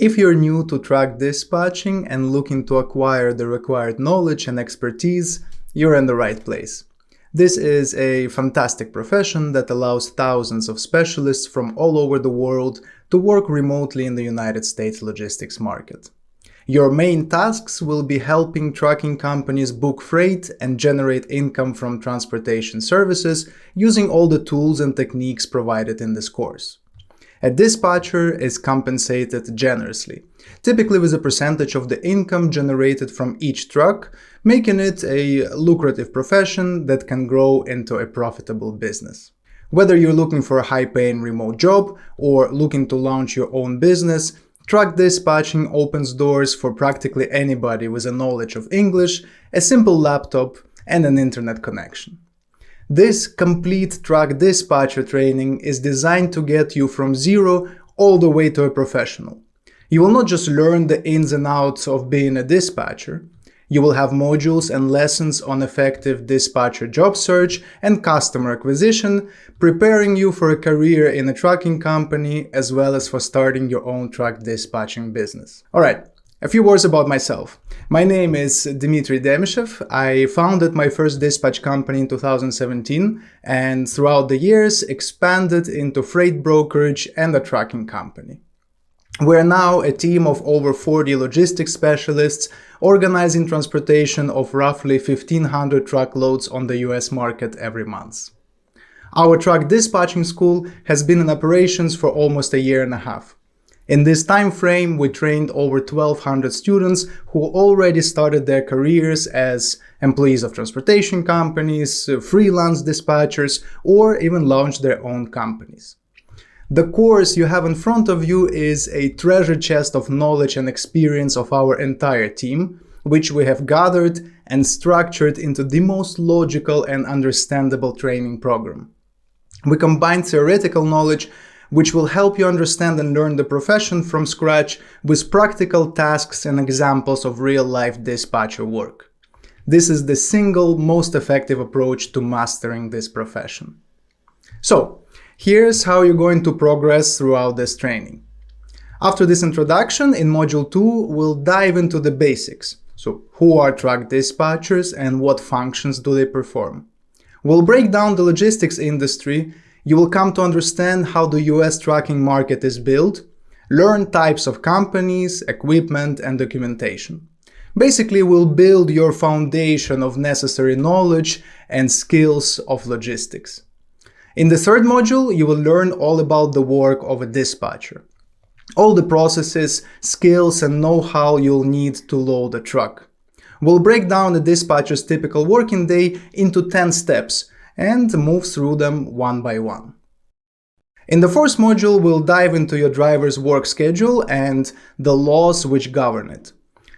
If you're new to truck dispatching and looking to acquire the required knowledge and expertise, you're in the right place. This is a fantastic profession that allows thousands of specialists from all over the world to work remotely in the United States logistics market. Your main tasks will be helping trucking companies book freight and generate income from transportation services using all the tools and techniques provided in this course. A dispatcher is compensated generously, typically with a percentage of the income generated from each truck, making it a lucrative profession that can grow into a profitable business. Whether you're looking for a high-paying remote job or looking to launch your own business, truck dispatching opens doors for practically anybody with a knowledge of English, a simple laptop, and an internet connection. This complete truck dispatcher training is designed to get you from zero all the way to a professional. You will not just learn the ins and outs of being a dispatcher. You will have modules and lessons on effective dispatcher job search and customer acquisition, preparing you for a career in a trucking company as well as for starting your own truck dispatching business. Alright, a few words about myself. My name is Dmitry Demishev. I founded my first dispatch company in 2017 and throughout the years expanded into freight brokerage and a trucking company. We're now a team of over 40 logistics specialists organizing transportation of roughly 1,500 truckloads on the US market every month. Our truck dispatching school has been in operations for almost a year and a half. In this time frame, we trained over 1,200 students who already started their careers as employees of transportation companies, freelance dispatchers, or even launched their own companies. The course you have in front of you is a treasure chest of knowledge and experience of our entire team, which we have gathered and structured into the most logical and understandable training program. We combine theoretical knowledge, which will help you understand and learn the profession from scratch, with practical tasks and examples of real-life dispatcher work. This is the single most effective approach to mastering this profession. So, here's how you're going to progress throughout this training. After this introduction, in Module 2, we'll dive into the basics. So, who are truck dispatchers and what functions do they perform? We'll break down the logistics industry. You will come to understand how the US trucking market is built, learn types of companies, equipment, and documentation. Basically, we'll build your foundation of necessary knowledge and skills of logistics. In the third module, you will learn all about the work of a dispatcher. All the processes, skills, and know-how you'll need to load a truck. We'll break down a dispatcher's typical working day into 10 steps and move through them one by one. In the fourth module, we'll dive into your driver's work schedule and the laws which govern it.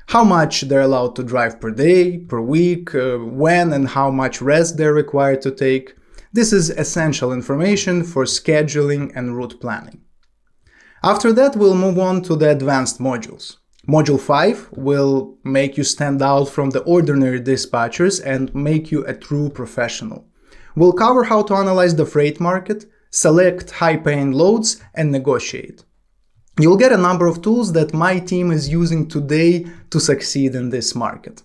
How much they're allowed to drive per day, per week, when and how much rest they're required to take. This is essential information for scheduling and route planning. After that, we'll move on to the advanced modules. Module 5 will make you stand out from the ordinary dispatchers and make you a true professional. We'll cover how to analyze the freight market, select high-paying loads, and negotiate. You'll get a number of tools that my team is using today to succeed in this market.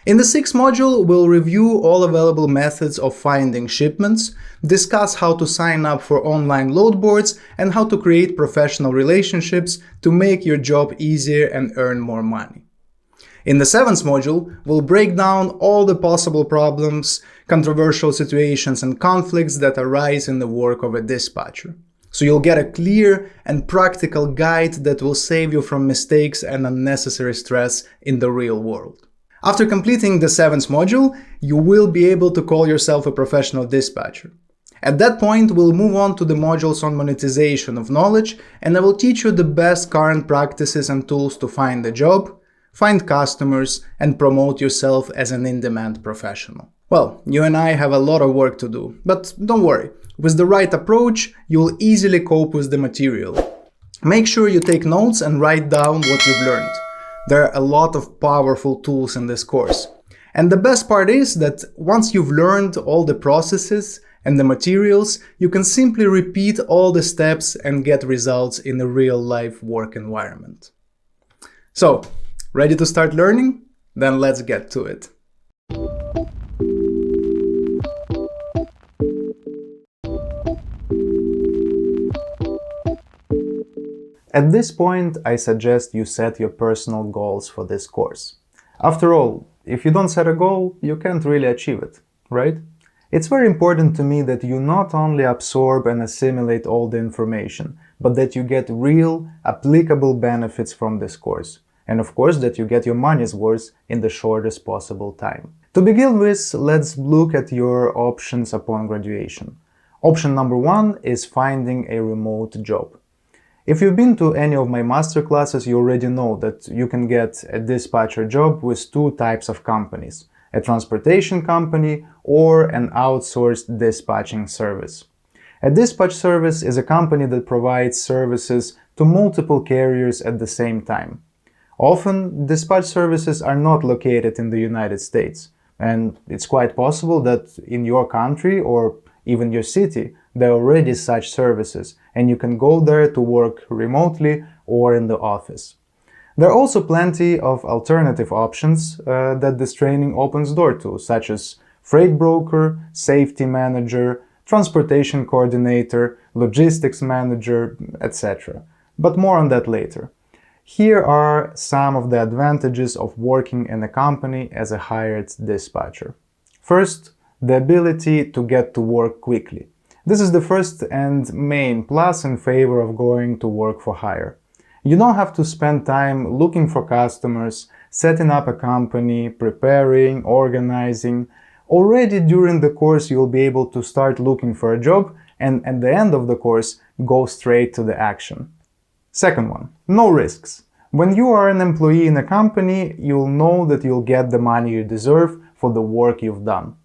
In the sixth module, we'll review all available methods of finding shipments, discuss how to sign up for online load boards, and how to create professional relationships to make your job easier and earn more money. In the seventh module, we'll break down all the possible problems, controversial situations, and conflicts that arise in the work of a dispatcher. So you'll get a clear and practical guide that will save you from mistakes and unnecessary stress in the real world. After completing the seventh module, you will be able to call yourself a professional dispatcher. At that point, we'll move on to the modules on monetization of knowledge, and I will teach you the best current practices and tools to find a job, find customers, and promote yourself as an in-demand professional. Well, you and I have a lot of work to do, but don't worry. With the right approach, you'll easily cope with the material. Make sure you take notes and write down what you've learned. There are a lot of powerful tools in this course. And the best part is that once you've learned all the processes And the materials, you can simply repeat all the steps and get results in a real-life work environment. So, ready to start learning? Then let's get to it. At this point, I suggest you set your personal goals for this course. After all, if you don't set a goal, you can't really achieve it, right? It's very important to me that you not only absorb and assimilate all the information, but that you get real, applicable benefits from this course. And of course, that you get your money's worth in the shortest possible time. To begin with, let's look at your options upon graduation. Option number 1 is finding a remote job. If you've been to any of my masterclasses, you already know that you can get a dispatcher job with 2 types of companies: a transportation company or an outsourced dispatching service. A dispatch service is a company that provides services to multiple carriers at the same time. Often, dispatch services are not located in the United States, and it's quite possible that in your country or even your city, there are already such services, and you can go there to work remotely or in the office. There are also plenty of alternative options that this training opens door to, such as freight broker, safety manager, transportation coordinator, logistics manager, etc. But more on that later. Here are some of the advantages of working in a company as a hired dispatcher. First, the ability to get to work quickly. This is the first and main plus in favor of going to work for hire. You don't have to spend time looking for customers, setting up a company, preparing, organizing. Already during the course you'll be able to start looking for a job and at the end of the course go straight to the action. Second one, no risks. When you are an employee in a company, you'll know that you'll get the money you deserve for the work you've done.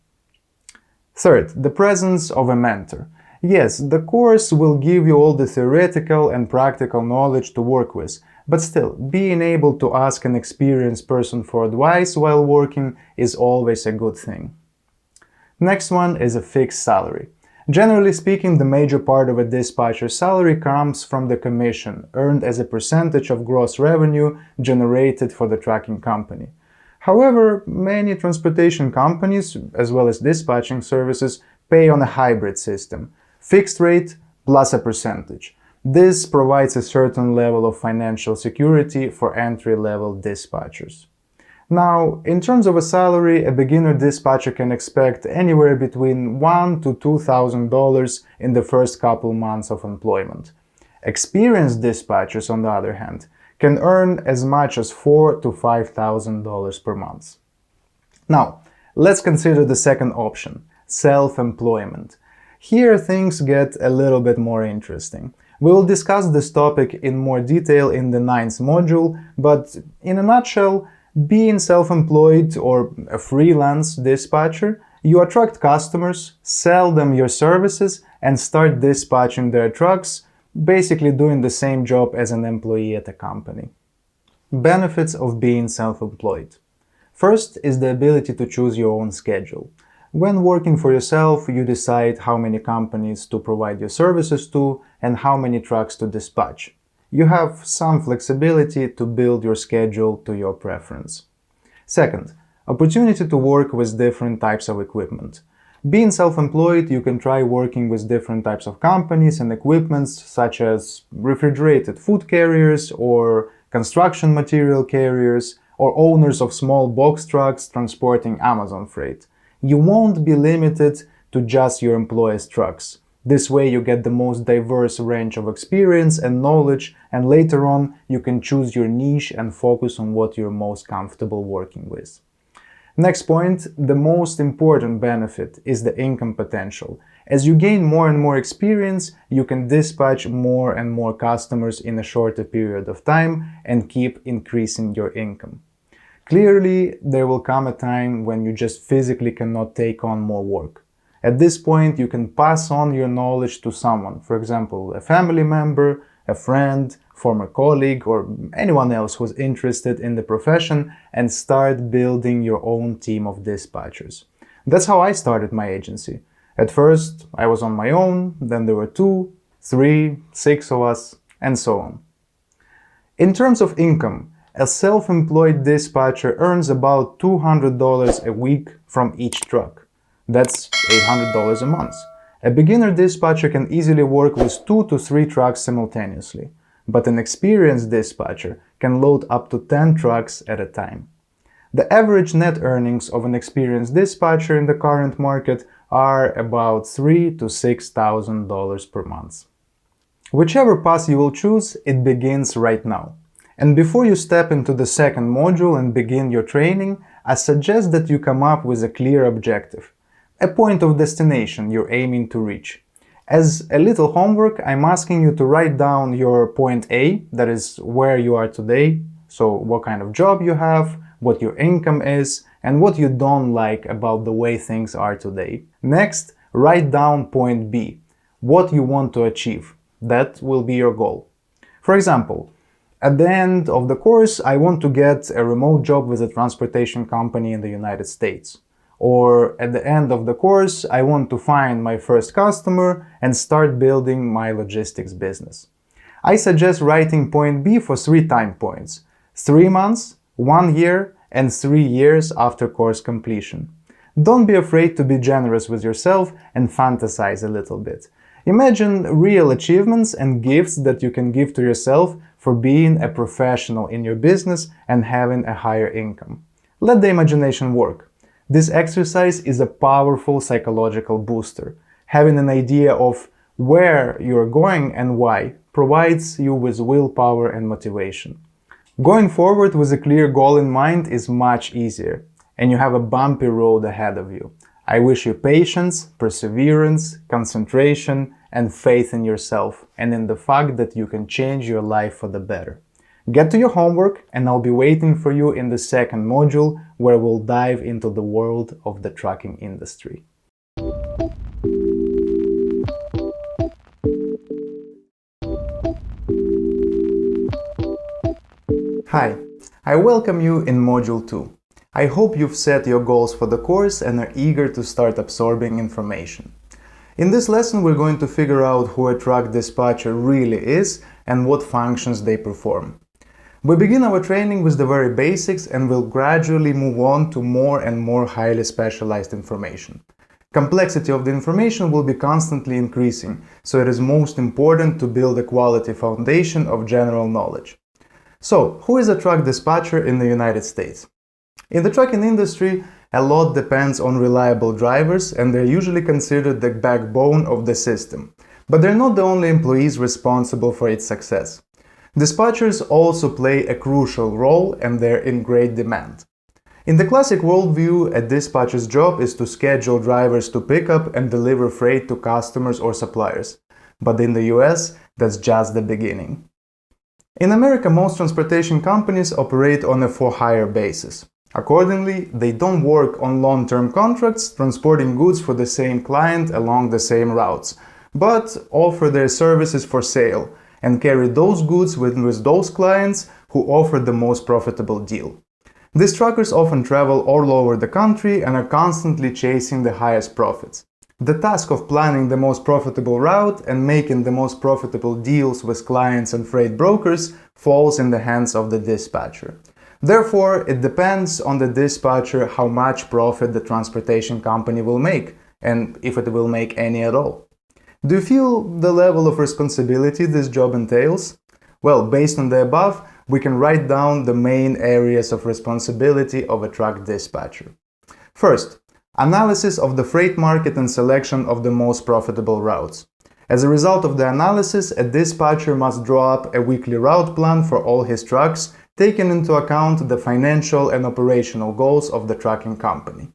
Third, the presence of a mentor. Yes, the course will give you all the theoretical and practical knowledge to work with, but still, being able to ask an experienced person for advice while working is always a good thing. Next one is a fixed salary. Generally speaking, the major part of a dispatcher's salary comes from the commission, earned as a percentage of gross revenue generated for the tracking company. However, many transportation companies, as well as dispatching services, pay on a hybrid system, fixed rate plus a percentage. This provides a certain level of financial security for entry-level dispatchers. Now, in terms of a salary, a beginner dispatcher can expect anywhere between $1,000 to $2,000 in the first couple months of employment. Experienced dispatchers, on the other hand, can earn as much as $4,000 to $5,000 per month. Now, let's consider the second option, self-employment. Here things get a little bit more interesting. We will discuss this topic in more detail in the 9th module, but in a nutshell, being self-employed or a freelance dispatcher, you attract customers, sell them your services, and start dispatching their trucks, basically doing the same job as an employee at a company. Benefits of being self-employed. First is the ability to choose your own schedule. When working for yourself, you decide how many companies to provide your services to and how many trucks to dispatch. You have some flexibility to build your schedule to your preference. Second, opportunity to work with different types of equipment. Being self-employed, you can try working with different types of companies and equipments such as refrigerated food carriers or construction material carriers or owners of small box trucks transporting Amazon freight. You won't be limited to just your employer's trucks. This way you get the most diverse range of experience and knowledge, and later on you can choose your niche and focus on what you're most comfortable working with. Next point, the most important benefit is the income potential. As you gain more and more experience, you can dispatch more and more customers in a shorter period of time and keep increasing your income. Clearly, there will come a time when you just physically cannot take on more work. At this point, you can pass on your knowledge to someone, for example, a family member, a friend, former colleague, or anyone else who's interested in the profession, and start building your own team of dispatchers. That's how I started my agency. At first, I was on my own, then there were 2, 3, 6 of us, and so on. In terms of income, a self-employed dispatcher earns about $200 a week from each truck. That's $800 a month. A beginner dispatcher can easily work with 2 to 3 trucks simultaneously, but an experienced dispatcher can load up to 10 trucks at a time. The average net earnings of an experienced dispatcher in the current market are about $3,000 to $6,000 per month. Whichever path you will choose, it begins right now. And before you step into the second module and begin your training, I suggest that you come up with a clear objective, a point of destination you're aiming to reach. As a little homework, I'm asking you to write down your point A, that is where you are today, so what kind of job you have, what your income is, and what you don't like about the way things are today. Next, write down point B, what you want to achieve. That will be your goal. For example, at the end of the course, I want to get a remote job with a transportation company in the United States. Or at the end of the course, I want to find my first customer and start building my logistics business. I suggest writing point B for 3 time points: 3 months, 1 year, and 3 years after course completion. Don't be afraid to be generous with yourself and fantasize a little bit. Imagine real achievements and gifts that you can give to yourself for being a professional in your business and having a higher income. Let the imagination work. This exercise is a powerful psychological booster. Having an idea of where you're going and why provides you with willpower and motivation. Going forward with a clear goal in mind is much easier, and you have a bumpy road ahead of you. I wish you patience, perseverance, concentration, and faith in yourself and in the fact that you can change your life for the better. Get to your homework, and I'll be waiting for you in the second module where we'll dive into the world of the trucking industry. Hi, I welcome you in Module 2. I hope you've set your goals for the course and are eager to start absorbing information. In this lesson, we're going to figure out who a truck dispatcher really is and what functions they perform. We begin our training with the very basics and will gradually move on to more and more highly specialized information. Complexity of the information will be constantly increasing, so it is most important to build a quality foundation of general knowledge. So, who is a truck dispatcher in the United States? In the trucking industry, a lot depends on reliable drivers, and they're usually considered the backbone of the system. But they're not the only employees responsible for its success. Dispatchers also play a crucial role, and they're in great demand. In the classic worldview, a dispatcher's job is to schedule drivers to pick up and deliver freight to customers or suppliers. But in the US, that's just the beginning. In America, most transportation companies operate on a for-hire basis. Accordingly, they don't work on long-term contracts transporting goods for the same client along the same routes, but offer their services for sale and carry those goods with those clients who offer the most profitable deal. These truckers often travel all over the country and are constantly chasing the highest profits. The task of planning the most profitable route and making the most profitable deals with clients and freight brokers falls in the hands of the dispatcher. Therefore, it depends on the dispatcher how much profit the transportation company will make, and if it will make any at all. Do you feel the level of responsibility this job entails? Well, based on the above, we can write down the main areas of responsibility of a truck dispatcher. First, analysis of the freight market and selection of the most profitable routes. As a result of the analysis, a dispatcher must draw up a weekly route plan for all his trucks, taking into account the financial and operational goals of the trucking company.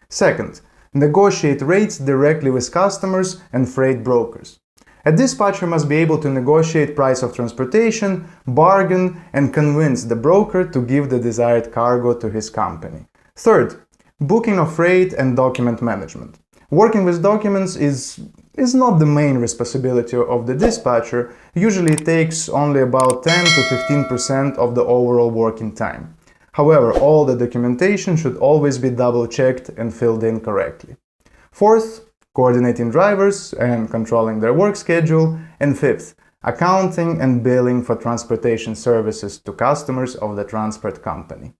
Second, negotiate rates directly with customers and freight brokers. A dispatcher must be able to negotiate price of transportation, bargain, and convince the broker to give the desired cargo to his company. Third, booking of freight and document management. Working with documents is not the main responsibility of the dispatcher. Usually it takes only about 10 to 15% of the overall working time. However, all the documentation should always be double-checked and filled in correctly. Fourth, coordinating drivers and controlling their work schedule. And fifth, accounting and billing for transportation services to customers of the transport company.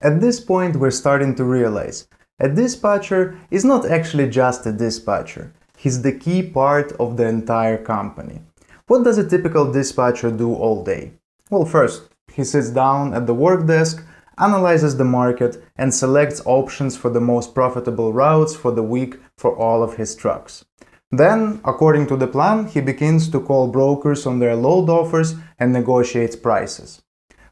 At this point, we're starting to realize a dispatcher is not actually just a dispatcher. He's the key part of the entire company. What does a typical dispatcher do all day? Well, first, he sits down at the work desk, analyzes the market, and selects options for the most profitable routes for the week for all of his trucks. Then, according to the plan, he begins to call brokers on their load offers and negotiates prices.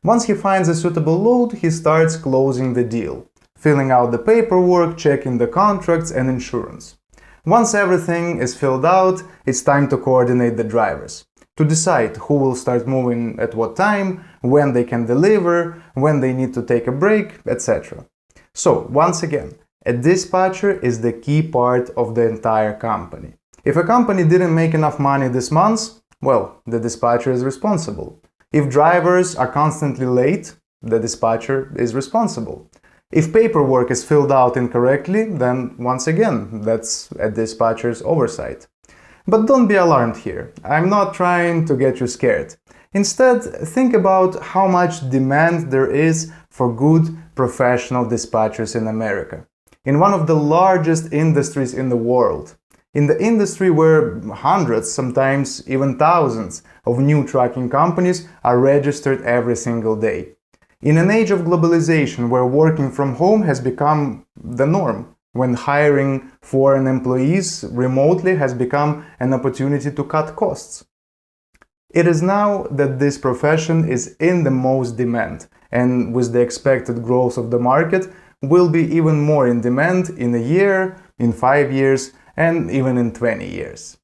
Once he finds a suitable load, he starts closing the deal, filling out the paperwork, checking the contracts and insurance. Once everything is filled out, it's time to coordinate the drivers, to decide who will start moving at what time, when they can deliver, when they need to take a break, etc. So, once again, a dispatcher is the key part of the entire company. If a company didn't make enough money this month, well, the dispatcher is responsible. If drivers are constantly late, the dispatcher is responsible. If paperwork is filled out incorrectly, then once again, that's a dispatcher's oversight. But don't be alarmed here. I'm not trying to get you scared. Instead, think about how much demand there is for good professional dispatchers in America, in one of the largest industries in the world. In the industry where hundreds, sometimes even thousands, of new trucking companies are registered every single day. In an age of globalization where working from home has become the norm, when hiring foreign employees remotely has become an opportunity to cut costs. It is now that this profession is in the most demand, and with the expected growth of the market, will be even more in demand in a year, in 5 years, and even in 20 years.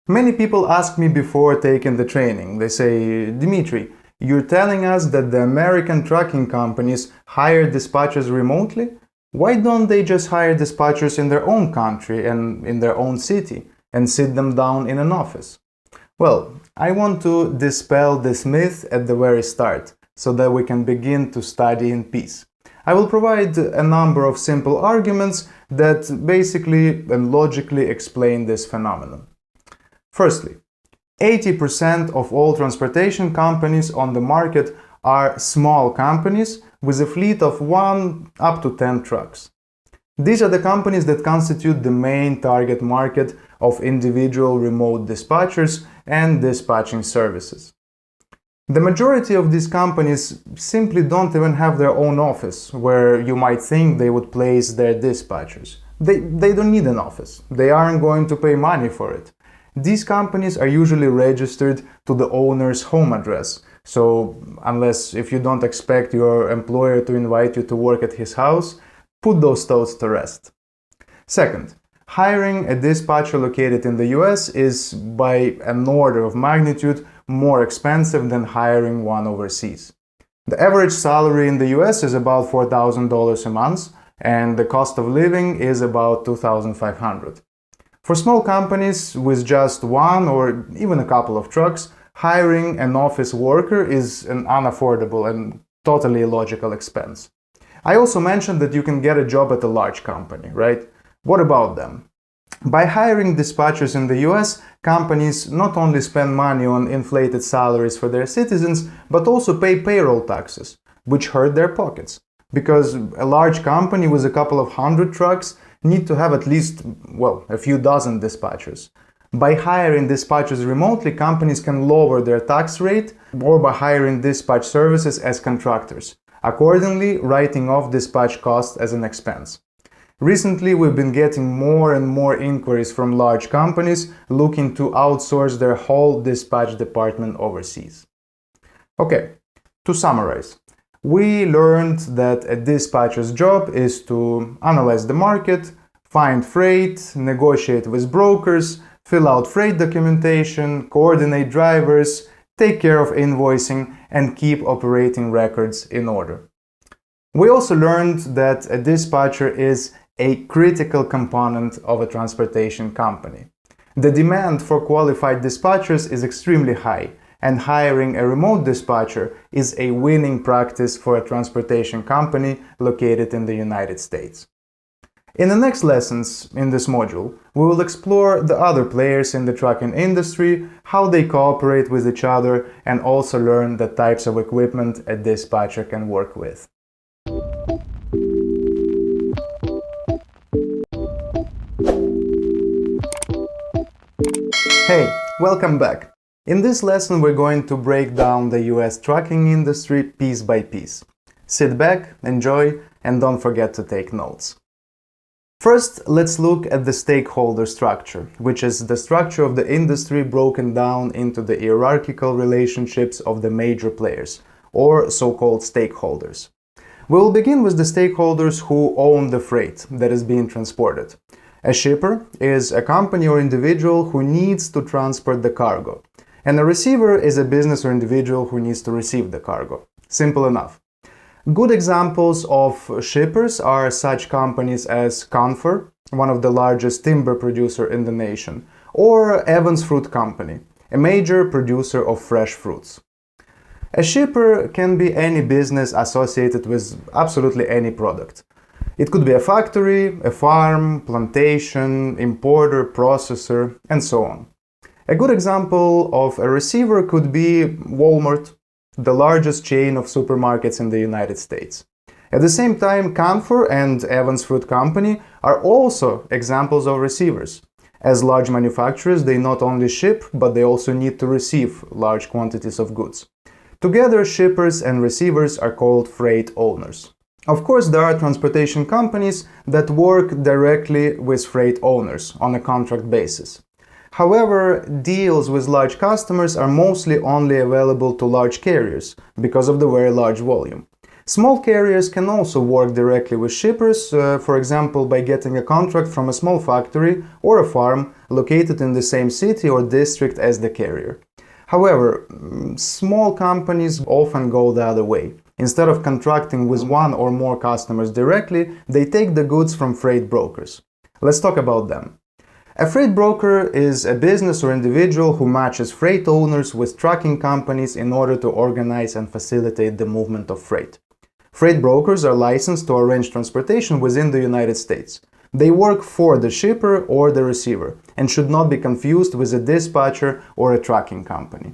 Many people ask me before taking the training, they say, Dmitry, you're telling us that the American trucking companies hire dispatchers remotely? Why don't they just hire dispatchers in their own country and in their own city and sit them down in an office? Well, I want to dispel this myth at the very start, so that we can begin to study in peace. I will provide a number of simple arguments that basically and logically explain this phenomenon. Firstly, 80% of all transportation companies on the market are small companies with a fleet of 1 up to 10 trucks. These are the companies that constitute the main target market of individual remote dispatchers and dispatching services. The majority of these companies simply don't even have their own office, where you might think they would place their dispatchers. They don't need an office. They aren't going to pay money for it. These companies are usually registered to the owner's home address. So, unless if you don't expect your employer to invite you to work at his house, put those thoughts to rest. Second, hiring a dispatcher located in the US is by an order of magnitude more expensive than hiring one overseas. The average salary in the US is about $4,000 a month, and the cost of living is about $2,500. For small companies with just one or even a couple of trucks, hiring an office worker is an unaffordable and totally illogical expense. I also mentioned that you can get a job at a large company, right? What about them? By hiring dispatchers in the US, companies not only spend money on inflated salaries for their citizens, but also pay payroll taxes, which hurt their pockets. Because a large company with a couple of hundred trucks need to have at least, well, a few dozen dispatchers. By hiring dispatchers remotely, companies can lower their tax rate, or by hiring dispatch services as contractors, accordingly writing off dispatch costs as an expense. Recently, we've been getting more and more inquiries from large companies looking to outsource their whole dispatch department overseas. Okay, to summarize, we learned that a dispatcher's job is to analyze the market, find freight, negotiate with brokers, fill out freight documentation, coordinate drivers, take care of invoicing, and keep operating records in order. We also learned that a dispatcher is a critical component of a transportation company. The demand for qualified dispatchers is extremely high, and hiring a remote dispatcher is a winning practice for a transportation company located in the United States. In the next lessons in this module, we will explore the other players in the trucking industry, how they cooperate with each other, and also learn the types of equipment a dispatcher can work with. Hey, welcome back! In this lesson we're going to break down the US trucking industry piece by piece. Sit back, enjoy, and don't forget to take notes. First, let's look at the stakeholder structure, which is the structure of the industry broken down into the hierarchical relationships of the major players, or so-called stakeholders. We will begin with the stakeholders who own the freight that is being transported. A shipper is a company or individual who needs to transport the cargo, and a receiver is a business or individual who needs to receive the cargo. Simple enough. Good examples of shippers are such companies as Canfor, one of the largest timber producer in the nation, or Evans Fruit Company, a major producer of fresh fruits. A shipper can be any business associated with absolutely any product. It could be a factory, a farm, plantation, importer, processor, and so on. A good example of a receiver could be Walmart, the largest chain of supermarkets in the United States. At the same time, Canfor and Evans Fruit Company are also examples of receivers. As large manufacturers, they not only ship, but they also need to receive large quantities of goods. Together, shippers and receivers are called freight owners. Of course, there are transportation companies that work directly with freight owners on a contract basis. However, deals with large customers are mostly only available to large carriers because of the very large volume. Small carriers can also work directly with shippers, for example, by getting a contract from a small factory or a farm located in the same city or district as the carrier. However, small companies often go the other way. Instead of contracting with one or more customers directly, they take the goods from freight brokers. Let's talk about them. A freight broker is a business or individual who matches freight owners with trucking companies in order to organize and facilitate the movement of freight. Freight brokers are licensed to arrange transportation within the United States. They work for the shipper or the receiver and should not be confused with a dispatcher or a trucking company.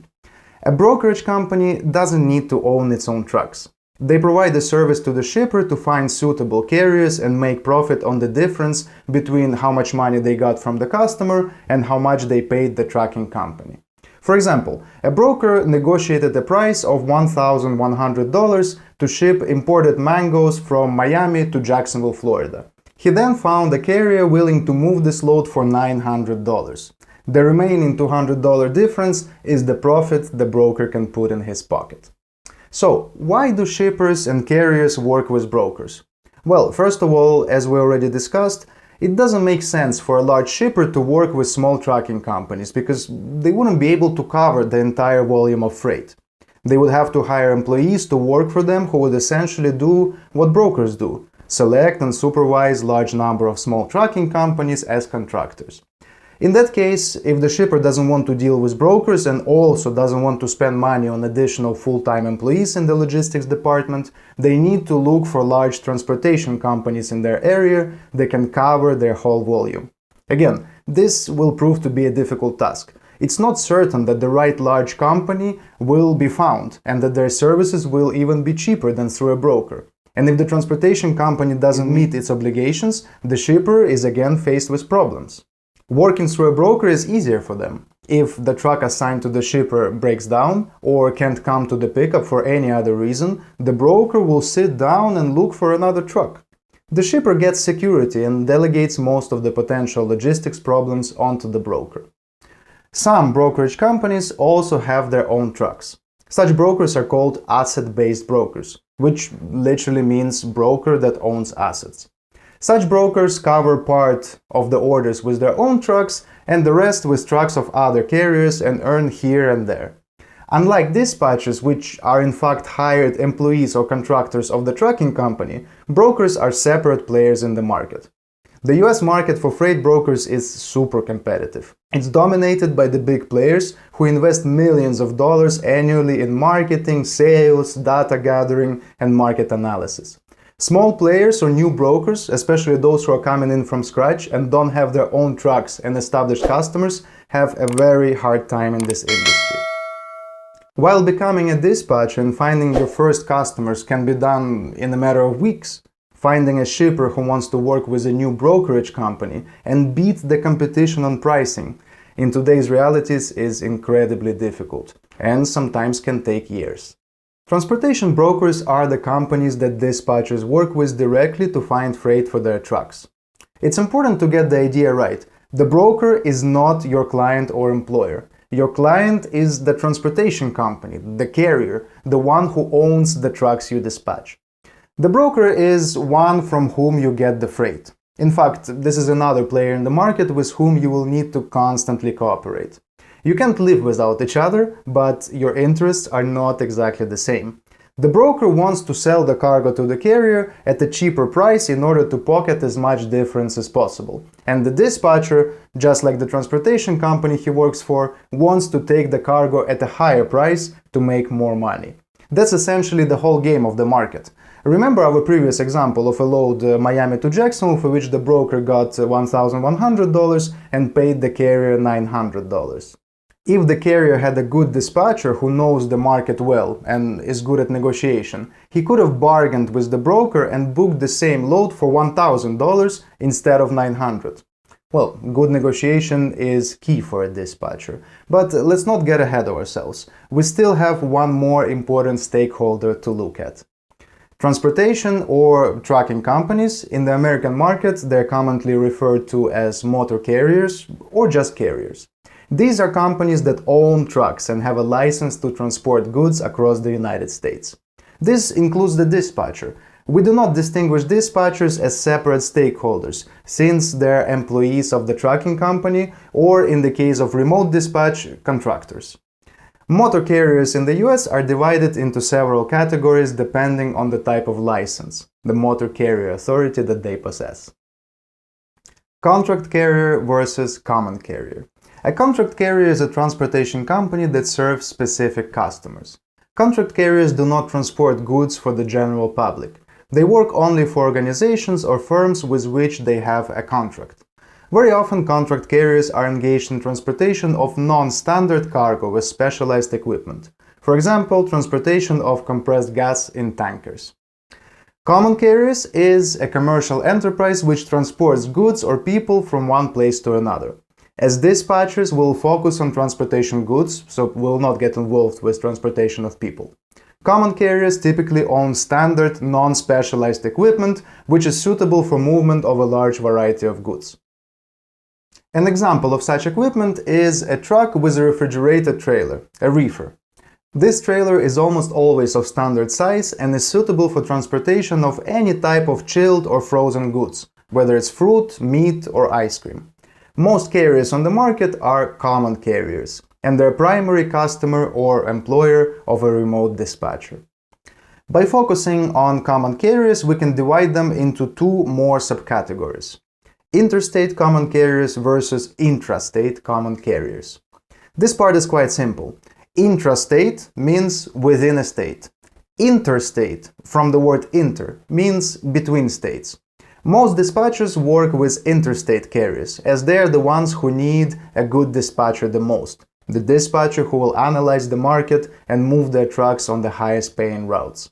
A brokerage company doesn't need to own its own trucks. They provide a service to the shipper to find suitable carriers and make profit on the difference between how much money they got from the customer and how much they paid the trucking company. For example, a broker negotiated a price of $1,100 to ship imported mangoes from Miami to Jacksonville, Florida. He then found a carrier willing to move this load for $900. The remaining $200 difference is the profit the broker can put in his pocket. So, why do shippers and carriers work with brokers? Well, first of all, as we already discussed, it doesn't make sense for a large shipper to work with small trucking companies because they wouldn't be able to cover the entire volume of freight. They would have to hire employees to work for them who would essentially do what brokers do: select and supervise large number of small trucking companies as contractors. In that case, if the shipper doesn't want to deal with brokers and also doesn't want to spend money on additional full-time employees in the logistics department, they need to look for large transportation companies in their area that can cover their whole volume. Again, this will prove to be a difficult task. It's not certain that the right large company will be found and that their services will even be cheaper than through a broker. And if the transportation company doesn't meet its obligations, the shipper is again faced with problems. Working through a broker is easier for them. If the truck assigned to the shipper breaks down or can't come to the pickup for any other reason, the broker will sit down and look for another truck. The shipper gets security and delegates most of the potential logistics problems onto the broker. Some brokerage companies also have their own trucks. Such brokers are called asset-based brokers, which literally means broker that owns assets. Such brokers cover part of the orders with their own trucks and the rest with trucks of other carriers and earn here and there. Unlike dispatchers, which are in fact hired employees or contractors of the trucking company, brokers are separate players in the market. The US market for freight brokers is super competitive. It's dominated by the big players who invest millions of dollars annually in marketing, sales, data gathering, and market analysis. Small players or new brokers, especially those who are coming in from scratch and don't have their own trucks and established customers, have a very hard time in this industry. While becoming a dispatcher and finding your first customers can be done in a matter of weeks, finding a shipper who wants to work with a new brokerage company and beat the competition on pricing in today's realities is incredibly difficult and sometimes can take years. Transportation brokers are the companies that dispatchers work with directly to find freight for their trucks. It's important to get the idea right. The broker is not your client or employer. Your client is the transportation company, the carrier, the one who owns the trucks you dispatch. The broker is one from whom you get the freight. In fact, this is another player in the market with whom you will need to constantly cooperate. You can't live without each other, but your interests are not exactly the same. The broker wants to sell the cargo to the carrier at a cheaper price in order to pocket as much difference as possible. And the dispatcher, just like the transportation company he works for, wants to take the cargo at a higher price to make more money. That's essentially the whole game of the market. Remember our previous example of a load Miami to Jacksonville for which the broker got $1,100 and paid the carrier $900. If the carrier had a good dispatcher who knows the market well and is good at negotiation, he could have bargained with the broker and booked the same load for $1,000 instead of $900. Well, good negotiation is key for a dispatcher. But let's not get ahead of ourselves. We still have one more important stakeholder to look at. Transportation or trucking companies. In the American market, they're commonly referred to as motor carriers or just carriers. These are companies that own trucks and have a license to transport goods across the United States. This includes the dispatcher. We do not distinguish dispatchers as separate stakeholders, since they're employees of the trucking company or, in the case of remote dispatch, contractors. Motor carriers in the US are divided into several categories depending on the type of license, the motor carrier authority that they possess. Contract carrier versus common carrier. A contract carrier is a transportation company that serves specific customers. Contract carriers do not transport goods for the general public. They work only for organizations or firms with which they have a contract. Very often, contract carriers are engaged in transportation of non-standard cargo with specialized equipment. For example, transportation of compressed gas in tankers. Common carriers is a commercial enterprise which transports goods or people from one place to another. As dispatchers, we'll focus on transportation goods, so we'll not get involved with transportation of people. Common carriers typically own standard, non-specialized equipment, which is suitable for movement of a large variety of goods. An example of such equipment is a truck with a refrigerated trailer, a reefer. This trailer is almost always of standard size and is suitable for transportation of any type of chilled or frozen goods, whether it's fruit, meat, or ice cream. Most carriers on the market are common carriers, and they're primary customer or employer of a remote dispatcher. By focusing on common carriers, we can divide them into two more subcategories: interstate common carriers versus intrastate common carriers. This part is quite simple. Intrastate means within a state. Interstate, from the word inter, means between states. Most dispatchers work with interstate carriers, as they are the ones who need a good dispatcher the most. The dispatcher who will analyze the market and move their trucks on the highest paying routes.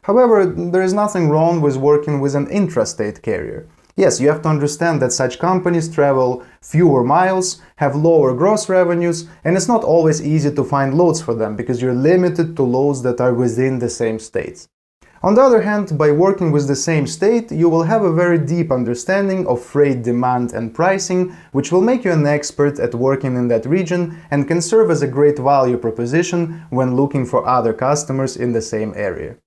However, there is nothing wrong with working with an intrastate carrier. Yes, you have to understand that such companies travel fewer miles, have lower gross revenues, and it's not always easy to find loads for them because you're limited to loads that are within the same states. On the other hand, by working with the same state, you will have a very deep understanding of freight demand and pricing, which will make you an expert at working in that region and can serve as a great value proposition when looking for other customers in the same area.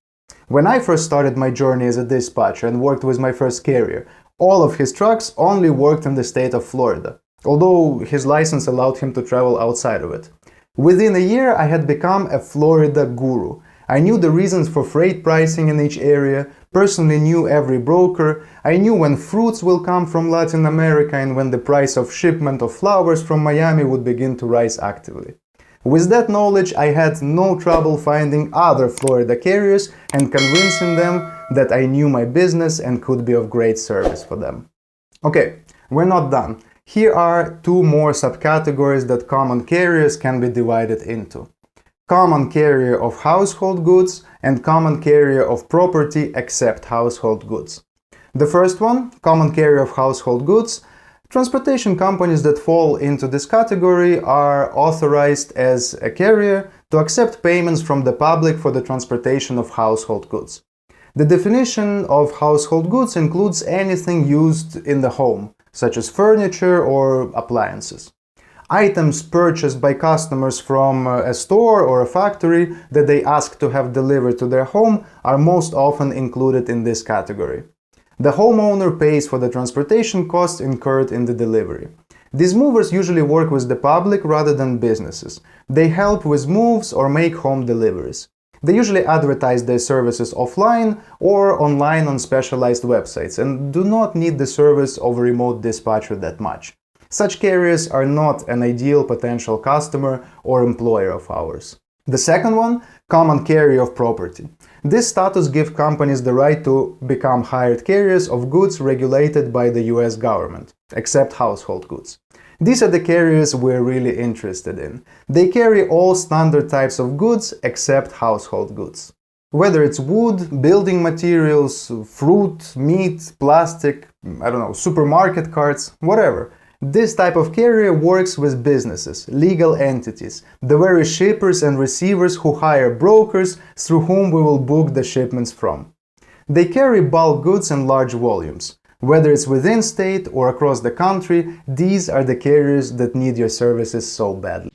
When I first started my journey as a dispatcher and worked with my first carrier, all of his trucks only worked in the state of Florida, although his license allowed him to travel outside of it. Within a year, I had become a Florida guru. I knew the reasons for freight pricing in each area, personally knew every broker, I knew when fruits will come from Latin America and when the price of shipment of flowers from Miami would begin to rise actively. With that knowledge, I had no trouble finding other Florida carriers and convincing them that I knew my business and could be of great service for them. Okay, we're not done. Here are two more subcategories that common carriers can be divided into. Common carrier of household goods and common carrier of property except household goods. The first one, common carrier of household goods. Transportation companies that fall into this category are authorized as a carrier to accept payments from the public for the transportation of household goods. The definition of household goods includes anything used in the home, such as furniture or appliances. Items purchased by customers from a store or a factory that they ask to have delivered to their home are most often included in this category. The homeowner pays for the transportation costs incurred in the delivery. These movers usually work with the public rather than businesses. They help with moves or make home deliveries. They usually advertise their services offline or online on specialized websites and do not need the service of a remote dispatcher that much. Such carriers are not an ideal potential customer or employer of ours. The second one, common carrier of property. This status gives companies the right to become hired carriers of goods regulated by the US government, except household goods. These are the carriers we're really interested in. They carry all standard types of goods except household goods. Whether it's wood, building materials, fruit, meat, plastic, supermarket carts, whatever. This type of carrier works with businesses, legal entities, the very shippers and receivers who hire brokers through whom we will book the shipments from. They carry bulk goods in large volumes. Whether it's within state or across the country, these are the carriers that need your services so badly.